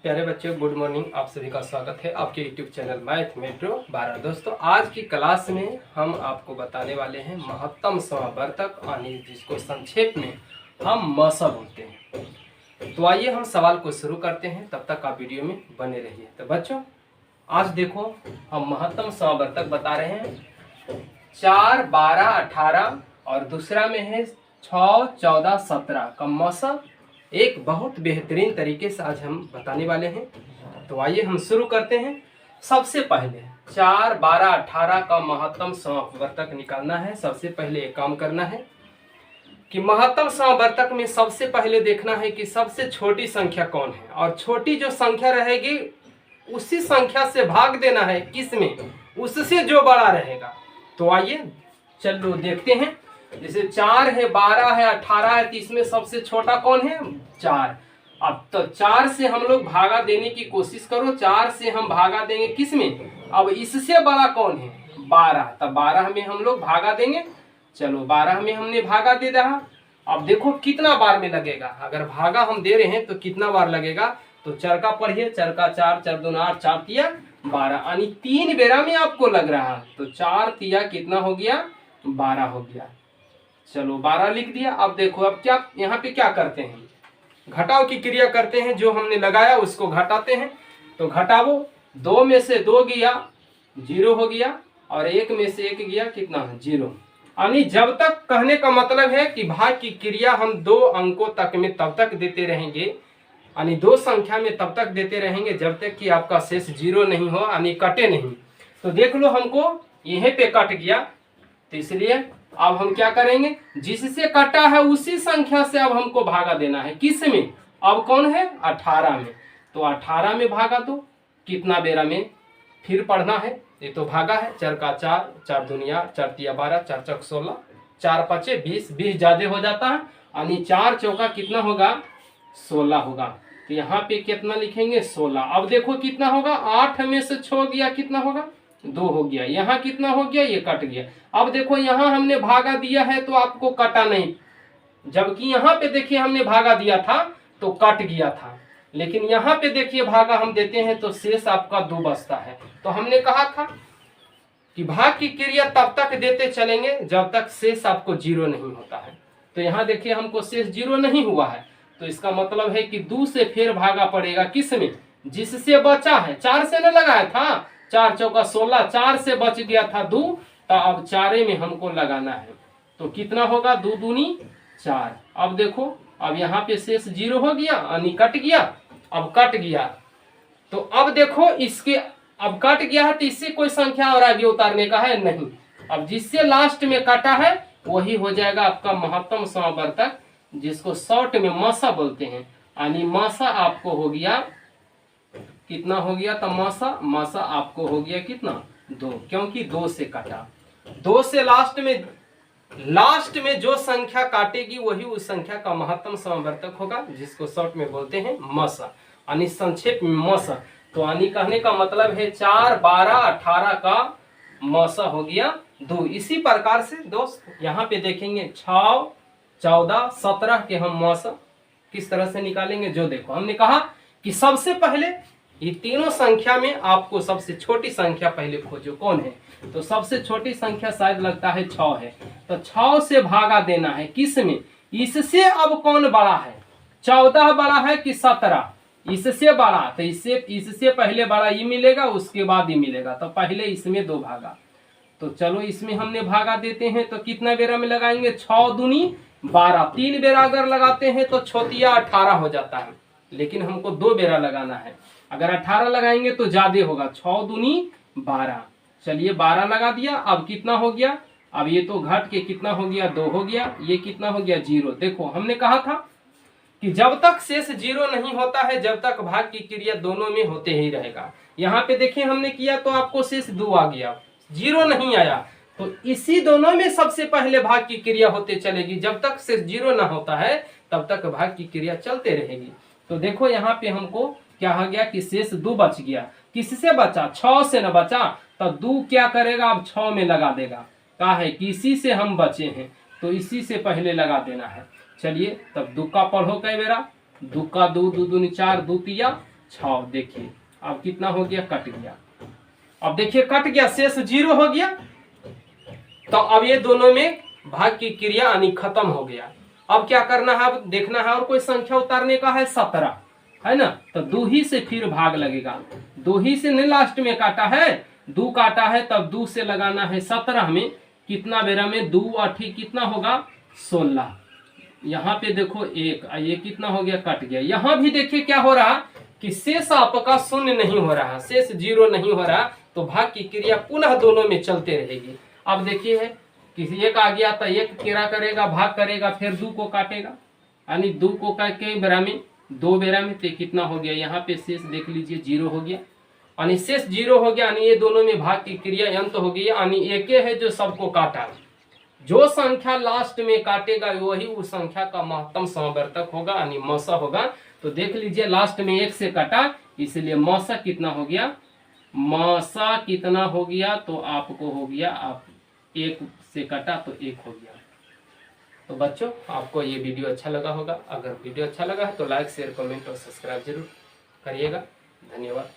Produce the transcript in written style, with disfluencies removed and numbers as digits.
प्यारे बच्चों, good morning. आप सभी का स्वागत है आपके यूट्यूब चैनल मैथ मेट्रो 12। दोस्तों, आज की क्लास में हम आपको बताने वाले हैं महत्तम समावर्तक, यानी जिसको संक्षेप में हम मसा बोलते हैं। तो आइए हम सवाल को शुरू करते हैं, तब तक आप वीडियो में बने रहिए। तो बच्चों, आज देखो हम महत्तम समावर्तक बता रहे हैं 4, 12, 18 और दूसरा में है 6, 14, 17 का मसा एक बहुत बेहतरीन तरीके से आज हम बताने वाले हैं। तो आइए हम शुरू करते हैं। सबसे पहले 4, 12, 18 का महत्तम समावर्तक निकालना है। सबसे पहले एक काम करना है कि महत्तम समावर्तक में सबसे पहले देखना है कि सबसे छोटी संख्या कौन है, और छोटी जो संख्या रहेगी उसी संख्या से भाग देना है। किसमें? उससे जो बड़ा रहेगा। तो आइए चलो देखते हैं। जैसे 4 है, 12 है, 18 है, तो इसमें सबसे छोटा कौन है? 4। अब तो 4 से हम लोग भागा देने की कोशिश करो। 4 से हम भागा देंगे किसमें? अब इससे बड़ा कौन है? 12। तब 12 में हम लोग भागा देंगे। चलो 12 में हमने भागा दे रहा। अब देखो कितना बार में लगेगा। अगर भागा हम दे रहे हैं तो कितना बार लगेगा? तो चरका पढ़िए, चरका 4, 4 दूना 8, 4 तिया 12, यानी 3 बेरा में आपको लग रहा। तो 4 तिया कितना हो गया? 12 हो गया। चलो 12 लिख दिया। अब देखो, अब क्या यहाँ पे क्या करते हैं? घटाव की क्रिया करते हैं। जो हमने लगाया उसको घटाते हैं। तो घटावो, 2 में से 2 गया 0 हो गया, और 1 में से 1 गया कितना? 0। यानी जब तक, कहने का मतलब है कि भाग की क्रिया हम 2 अंकों तक में तब तक देते रहेंगे, यानी 2 संख्या में तब तक देते रहेंगे जब तक कि आपका शेष 0 नहीं हो, यानी कटे नहीं। तो देख लो, हमको यहीं पे कट गया, तो इसलिए अब हम क्या करेंगे? जिससे कटा है उसी संख्या से अब हमको भागा देना है। किस में? अब कौन है? 18 में। तो 18 में भागा दो। कितना बेरा में? फिर पढ़ना है। ये तो भागा है। चर का 4, 4 दुनिया 4 तिया 12, 4 चौक 16, 4 पचे 20, 20 ज्यादा हो जाता है, यानी 4 चौका कितना होगा? 16 होगा। तो यहाँ पे कितना लिखेंगे? 16। अब देखो कितना होगा? 8 में से 6 गया, कितना होगा? 2 हो गया। यहाँ कितना हो गया? ये कट गया। अब देखो यहाँ हमने भागा दिया है तो आपको कटा नहीं, जबकि यहाँ पे देखिए हमने भागा दिया था तो कट गया था। लेकिन यहाँ पे देखिए भागा हम देते हैं तो शेष आपका 2 बचता है। तो हमने कहा था कि भाग की क्रिया तब तक देते चलेंगे जब तक शेष आपको 0 नहीं होता है। तो यहाँ देखिए हमको शेष 0 नहीं हुआ है, तो इसका मतलब है कि 2 से फिर भागा पड़ेगा। किस में? जिससे बचा है। 4 से न लगाया था, 4 चौका 16, 4 से बच गया था 2, तो अब 4 में हमको लगाना है। तो कितना होगा? 2 दूनी 4। अब देखो, अब यहाँ पे शेष 0 हो गया, यानी कट गया। अब कट गया तो अब देखो इसके, अब कट गया है तो इससे कोई संख्या और आगे उतारने का है नहीं। अब जिससे लास्ट में कटा है वही हो जाएगा आपका महत्तम समावर्तक, जिसको शॉर्ट में मसा बोलते हैं। यानी मसा आपको हो गया कितना हो गया? तो मसा आपको हो गया कितना? 2, क्योंकि 2 से काटा। 2 से लास्ट में जो संख्या काटेगी वही उस संख्या का महत्तम समावर्तक होगा, जिसको शॉर्ट में बोलते हैं मसा, यानी संक्षेप में मसा। तो यानी कहने का मतलब है 4, 12, 18 का मसा हो गया 2। इसी प्रकार से दोस्त यहाँ पे देखेंगे 6, 14, 17 के हम मसा किस तरह से निकालेंगे। जो देखो, हमने कहा कि सबसे पहले ये तीनों संख्या में आपको सबसे छोटी संख्या पहले खोजो। कौन है? तो सबसे छोटी संख्या शायद लगता है 6 है। तो 6 से भागा देना है। किस में? इससे अब कौन बड़ा है? 14 बड़ा है कि 17? इससे बड़ा। तो इससे पहले बड़ा ये मिलेगा, उसके बाद ही मिलेगा। तो पहले इसमें 2 भागा। तो चलो इसमें हमने भागा देते हैं। तो कितना बेरा में लगाएंगे? 6 दूनी 12। 3 बेरा अगर लगाते हैं तो 6 तिया 18 हो जाता है, लेकिन हमको 2 बेरा लगाना है। अगर 18 लगाएंगे तो ज्यादा होगा। 6 दूनी 12। चलिए 12 लगा दिया। अब कितना हो गया? अब ये तो घट के कितना हो गया? 2 हो गया। ये कितना हो गया? 0। देखो हमने कहा था कि जब तक शेष 0 नहीं होता है जब तक भाग की क्रिया दोनों में होते ही रहेगा। यहाँ पे देखिए हमने किया तो आपको शेष 2 आ गया, 0 नहीं आया। तो इसी दोनों में सबसे पहले भाग की क्रिया होते चलेगी। जब तक शेष 0 ना होता है तब तक भाग की क्रिया चलते रहेगी। तो देखो यहाँ पे हमको क्या हो गया कि शेष 2 बच गया। किससे बचा? 6 से न बचा। तो 2 क्या करेगा? अब 6 में लगा देगा। कहा है कि इसी से हम बचे हैं, तो इसी से पहले लगा देना है। चलिए तब 2 का पढ़ो कई बेरा? 2 का 2, 2 दूनी 4, 2 तिया 6। देखिए अब कितना हो गया, कट गया। अब देखिए कट गया, शेष 0 हो गया। तो अब ये दोनों में भाग की क्रिया यानी खत्म हो गया। अब क्या करना है, अब देखना है और कोई संख्या उतारने का है, 17 है ना। तो 2 ही से फिर भाग लगेगा। 2 ही से नहीं लास्ट में काटा है, 2 काटा है, तब 2 से लगाना है 17 में। कितना बेरा में 2 8 कितना होगा, 16। यहाँ पे देखो 1, ये कितना हो गया, कट गया। यहाँ भी देखिए क्या हो रहा कि शेष आपका शून्य नहीं हो रहा, शेष 0 नहीं हो रहा। तो भाग की क्रिया पुनः दोनों में चलते रहेगी। अब देखिए है किसी एक आ गया तो एक क्या करेगा, भाग करेगा, फिर 2 को काटेगा, यानी 2 को काट के बेरा में 2 बेरा में तो कितना हो गया, यहाँ पे शेष देख लीजिए 0 हो गया, यानी शेष 0 हो गया। यानी ये दोनों में भाग की क्रिया अंत हो गई, यानी एक है जो सबको काटा। जो संख्या लास्ट में काटेगा वही उस संख्या का महत्तम समवर्तक होगा, यानी मौसा होगा। तो देख लीजिए लास्ट में 1 से काटा, इसलिए मौसा कितना हो गया, मौसा कितना हो गया, तो आपको हो गया, आप 1 से काटा तो 1 हो गया। तो बच्चों आपको ये वीडियो अच्छा लगा होगा। अगर वीडियो अच्छा लगा है तो लाइक शेयर कमेंट और सब्सक्राइब जरूर करिएगा। धन्यवाद।